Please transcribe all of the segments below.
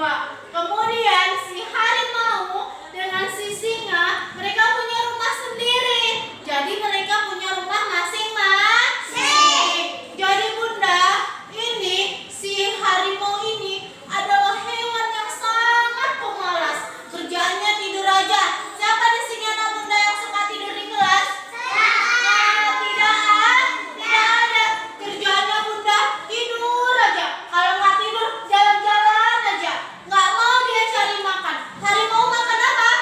berdua. Kemudian si harimau dengan si singa, mereka punya rumah sendiri. Jadi mereka punya rumah masing-masing. Jadi Bunda, ini si harimau ini adalah hewan yang sangat pemalas. Kerjaannya tidur aja. Siapa di sini anak Bunda yang suka tidur di kelas? Tidak ada. Kerjaannya Bunda tidur aja. Kalau nggak tidur, jalan-jalan aja. Nggak mau dia cari makan. Harimau makan apa?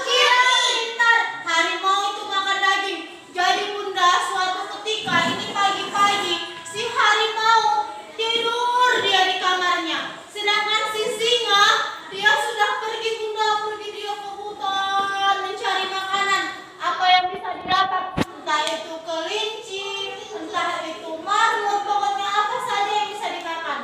Iya, pintar. Harimau itu makan daging. Jadi Bunda, suatu ketika ini pagi-pagi, si harimau tidur dia di kamarnya. Sedangkan si singa, dia sudah pergi Bunda, pergi dia ke hutan mencari makanan. Apa yang bisa didapat? Entah itu kelinci, entah itu marmut, pokoknya apa saja yang bisa dimakan.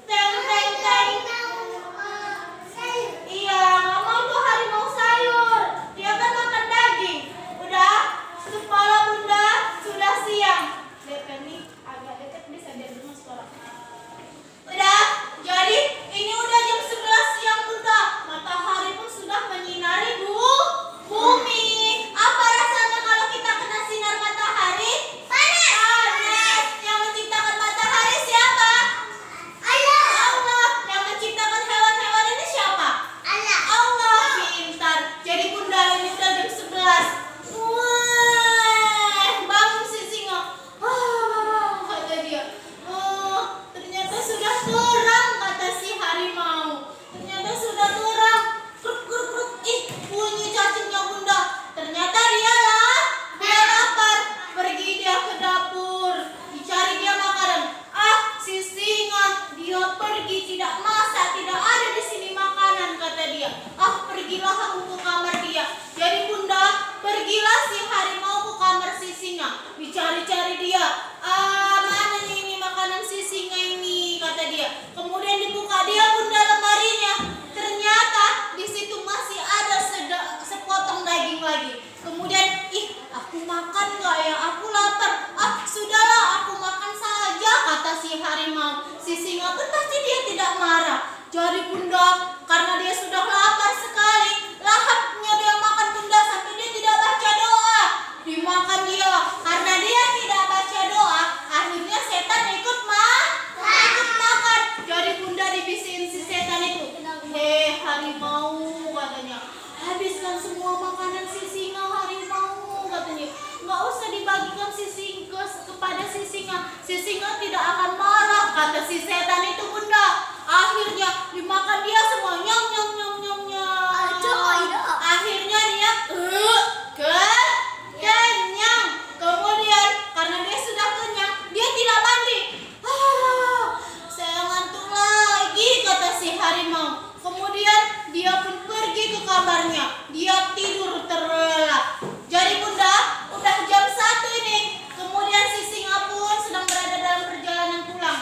Teng teng teng. Iya, nggak mau tuh harimau sayur. Dia kan makan daging. Udah, kepala Bunda sudah siang. Lihat kan nih, agak dekat bisa dia dengar suara. Udah, jadi ini udah jam 11 siang Bunda. Matahari pun sudah menyinari bumi. Apa rasanya kalau kita kena sinar matahari? Panas. Yang menciptakan matahari siapa? Allah. Yang menciptakan hewan-hewan ini siapa? Allah. Pintar. Jadi Bunda, ini udah jam 11. Wah, bangun si singa. Kata dia. Ternyata sudah terang, kata si harimau. Ternyata sudah terang. Kruk kruk kruk. Ih, bunyi cacingnya Bunda. Ternyata dia lapar. Pergi dia ke dapur, dicari dia makanan. Si singa, dia pergi tidak masak, tidak ada di sini makanan, kata dia. Pergilah aku ke kamar dia. Jadi Bunda, pergilah si harimau ke kamar si singa. Dicari-cari dia. Mana nih ini makanan si singa ini, kata dia. Kemudian dibuka dia Bunda lemarinya. Ternyata di situ masih ada sepotong daging lagi. Kemudian, aku makan nggak ya? Aku lapar. Sudahlah, aku makan saja, kata si harimau. Si singa pun pasti dia tidak marah. Jadi Bunda, karena dia sudah lapar sekali, lahapnya dia makan Bunda sampai dia tidak baca doa. Dimakan dia. Karena dia tidak baca doa, akhirnya setan ikut makan. Jadi Bunda dibisikin si setan itu. Hei harimau, katanya, habiskan semua makanan si singa harimau, katanya. Nggak usah dibagikan kepada si singa. Si singa tidak akan marah, kata si setan itu Bunda. Akhirnya dimakan dia semua. Nyam nyam nyam nyam nyam. Akhirnya dia kenyang. Kemudian karena dia sudah kenyang, dia tidak mandi. Saya ngantuk lagi, kata si harimau. Kemudian dia pun pergi ke kamarnya. Dia tidur terlelap. Jadi Bunda, udah jam 1 ini. Kemudian si singa pun sedang berada dalam perjalanan pulang.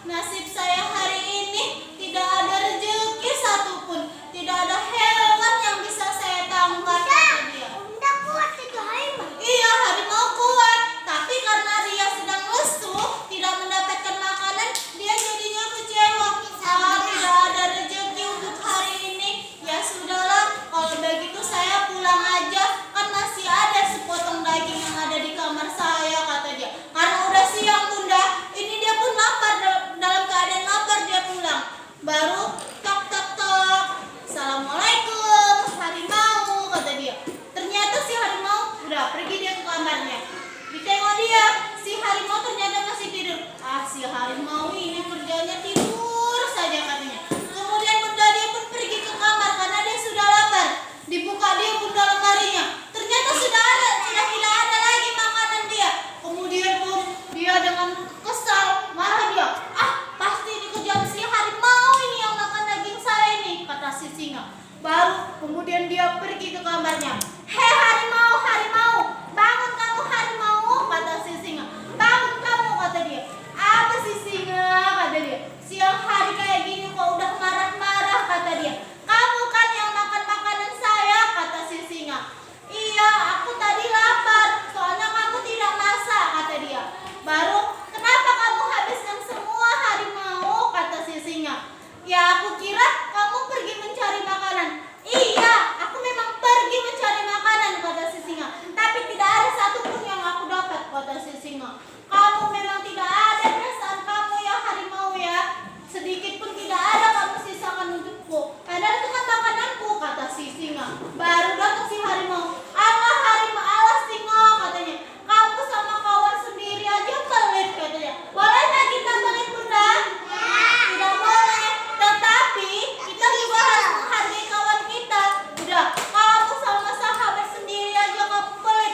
Nasib saya hari ini tidak ada rezeki satupun. Tidak ada hewan yang bisa saya tangkap, kata dia. Iya, harimau kuat. Tapi karena dia sedang lesu, tidak mendapatkan makanan, dia jadinya kecewa. Tidak ada rezeki untuk hari ini. Ya sudahlah, kalau begitu saya pulang aja. Kan masih ada sepotong daging yang ada di kamar saya, kata dia. Karena udah siang Bunda, ini dia pun lapar. Dalam keadaan lapar dia pulang. Baru tok tok tok. Assalamualaikum harimau, kata dia. Ternyata si harimau udah pergi dia ke kamarnya. Ditengok dia, si harimau ternyata masih tidur. Si harimau ini kerjanya tidur saja, katanya. Kemudian Bunda, dia pun pergi ke kamar karena dia sudah lapar. Dibuka dia Bunda lemarinya. Ternyata sudah tidak ada lagi makanan dia. Kemudian pun dia dengan kesal, marah dia. Pasti ini kerjaan si harimau ini yang makan daging saya ini, kata si singa. Baru kemudian dia pergi ke kamarnya. Hei harimau, harimau, bangun kamu harimau, kata si singa. Bangun kamu, kata dia. Apa si singa, kata dia. Siang hari kayak gini kok udah marah-marah, kata dia. Kamu kan yang makan makanan saya, kata si singa. Iya, aku tadi lapar, soalnya kamu tidak masak, kata dia. Baru, kenapa kamu habiskan semua harimau, kata si singa. Ya aku kira kamu pergi mencari makanan. Iya, aku memang pergi mencari makanan, kata si singa. Tapi tidak ada satupun yang aku dapat, kata si singa. Kamu memang tidak ada perasaan kamu ya harimau ya. Sedikit pun tidak ada kamu sisakan untukku. Padahal itu kan makananku, kata si singa. Baru datang si harimau. Allah harimau, Allah singa, katanya. Kamu sama kawan sendiri aja pelit, katanya. Bolehnya kita pelit, Bunda? Tidak boleh. Tetapi kita juga harus menghargai kawan kita. Udah, kamu sama sahabat sendiri aja kamu pelit.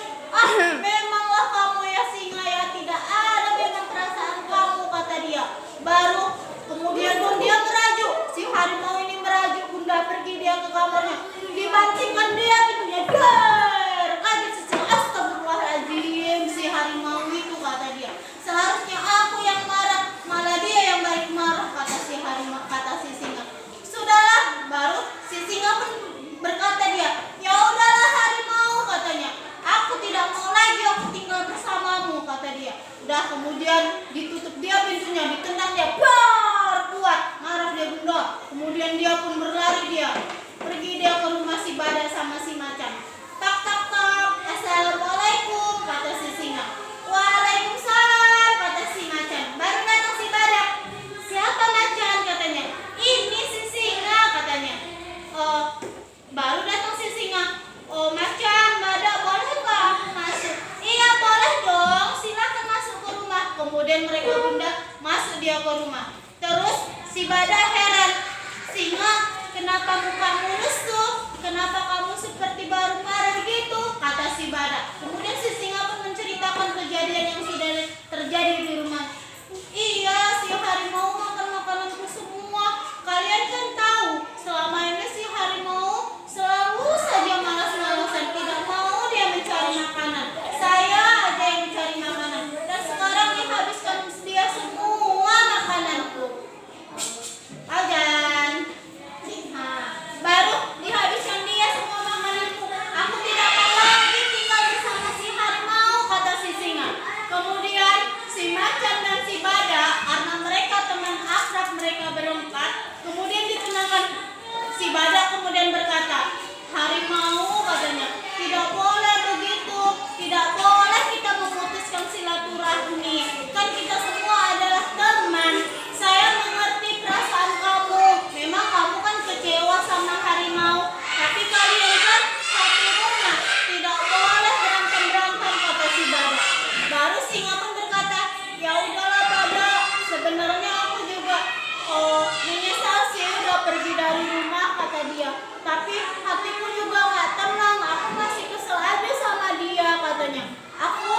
Memanglah kamu ya singa ya, tidak ada memang perasaan kamu, kata dia. Baru kemudian pun dia merajuk. Si harimau ini merajuk, Bunda, pergi dia ke kamarnya. Dibantingkan dia pintunya. Der, kaget si singa. Astagfirullahaladzim, si harimau itu, kata dia. Seharusnya aku yang marah, malah dia yang balik marah, kata si harimau, kata si singa. Sudahlah, baru si singa pun berkata dia, ya udahlah harimau, katanya. Aku tidak mau lagi aku tinggal bersamamu, kata dia. Udah, kemudian ditutup dia pintunya, ditendang dia, bar, kuat, marah dia, Bunda. Kemudian dia pun berlari dia, pergi dia ke rumah si badak sama si macan. Tak tak tak, assalamualaikum, kata si singa. Waalaikumsalam, kata si macan. Baru datang si badak. Siapa macan, katanya. Ini si singa, katanya. Baru datang si singa. Oh macan, badak, bolehkah aku masuk? Iya boleh dong, silakan masuk ke rumah. Kemudian mereka Bunda masuk dia ke rumah. Terus si badak heran. Singa, kenapa mukamu lesu? Kenapa kamu seperti baru marah gitu? Kata si badak. Kemudian si singa pun menceritakan kejadian yang sudah terjadi di rumah. Iya, si harimau makan makananku semua. Kalian kan tahu, selama ini si harimau selalu saja malas-malasan, tidak mau dia mencari makanan. Saya aja yang mencari makanan. Dan sekarang dihabiskan dia semua makananku. Ajan. Baru dihabiskan dia semua makananku. Aku tidak mau lagi tinggal bersama si harimau, kata si singa. Kemudian si macan dan si badak, karena mereka teman akrab, mereka berempat. Kemudian ditenangkan. Si badak kemudian berkata, harimau, katanya, tidak boleh begitu. Tidak boleh kita memutuskan silaturahmi. Kan kita semua adalah teman. Saya mengerti perasaan kamu. Memang kamu kan kecewa sama harimau. Tapi kalian kan satu rumah. Tidak boleh berantem-berantem, kata si badak. Baru singa pun berkata, ya udahlah badak. Sebenarnya aku juga menyesal sih udah pergi dari rumah, kata dia. Tapi hatiku juga gak tenang. Aku masih kesel aja sama dia, katanya. Aku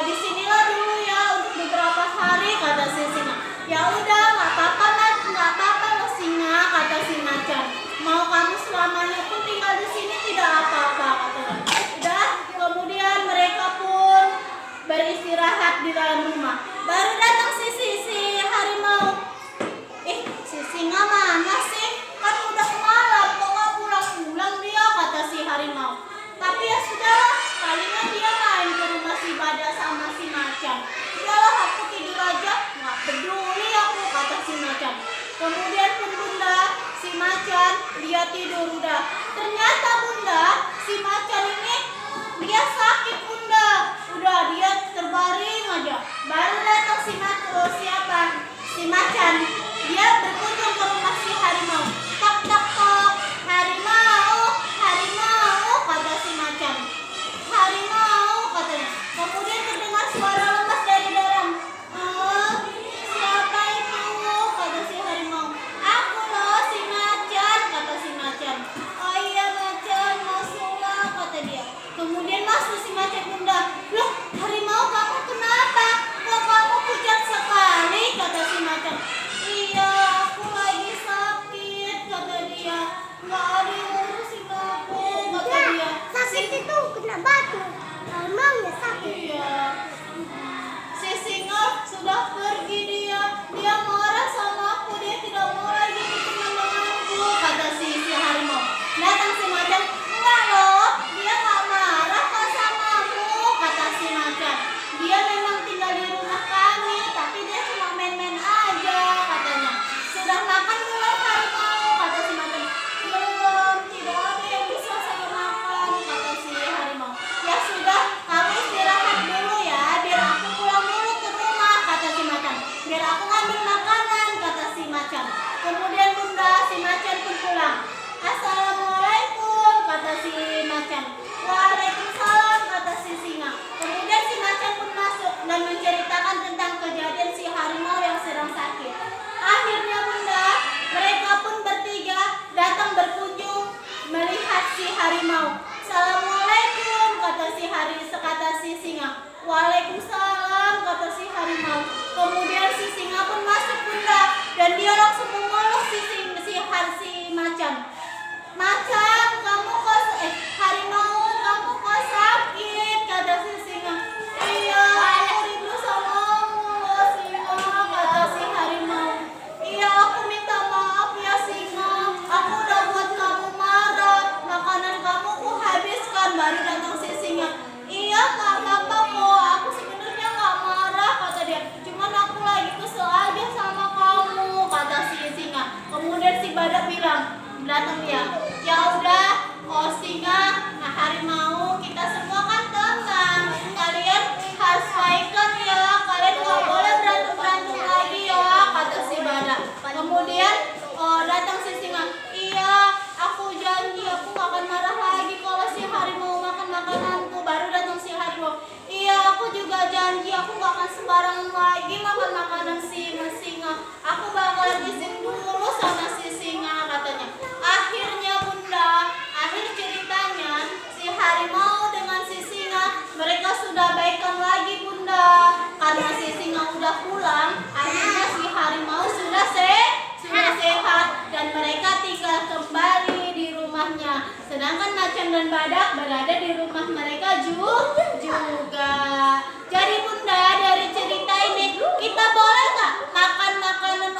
di sinilah dulu ya untuk beberapa hari, kata si singa. Ya udah, nggak apa-apa loh singa, kata si macan. Mau kamu selamanya pun tinggal di sini tidak apa-apa, katanya. Udah, kemudian mereka pun beristirahat di dalam rumah. Baru datang si harimau. Si singa mana sih? Kan udah malam, kok nggak pulang-pulang dia, kata si harimau. Tapi ya sudahlah, palingan dia main ke rumah si badak sama si macan. Udahlah, aku tidur aja, nggak peduli aku, kata si macan. Kemudian pun Bunda, si macan dia tidur udah. Ternyata Bunda, si macan ini dia sakit Bunda. Udah dia terbaring aja. Baru datang si macan. Dia berkunjung ke rumah si harimau. Tak tak tak, harimau, kata si macan. Harimau, katanya. Kemudian terdengar suara lemas dari dalam. Siapa itu? Kata si harimau. Aku loh si macan, kata si macan. Oh iya macan, masuklah, kata dia. Kemudian masuk si macan Bunda. Loh harimau, kamu kenapa? Kok kamu pucat sekali, kata si macan. Iya, aku lah harimau. Assalamualaikum, kata si singa. Waalaikumsalam, kata si harimau. Kemudian si singa pun masuk bunda, dan dia langsung memeluk si macan. Macan, harimau, kamu kok sakit? Kata si singa. Iya, aku rindu samamu loh singa, kata si harimau. Iya, aku minta maaf ya singa, aku udah buat kamu marah, makanan kamu ku habiskan. Baru datang si singa. Iya, nggak apa-apa kok, aku sebenarnya nggak marah, kata dia. Cuman aku lagi kesel aja sama kamu, kata si singa. Kemudian si badak bilang, datang dia. Ya udah, oh singa, harimau, kita semua kan teman. Kalian harus baikkan ya, kalian nggak boleh berantem lagi ya, kata si badak. Kemudian datang si singa. Iya, aku janji aku gak akan marah lagi kalau si harimau makan makananku. Baru datang si harimau. Iya, aku juga janji aku gak akan sembarangan lagi makan makanan si singa. Aku bakal izin dulu sama si singa, katanya. Akhirnya bunda, akhir ceritanya si harimau dengan si singa mereka sudah baikan lagi bunda. Karena si singa udah pulang, akhirnya si harimau sudah sehat dan mereka tinggal kembali di rumahnya. Sedangkan macan dan badak berada di rumah mereka juga. Jadi bunda, dari cerita ini kita boleh nggak makan makanan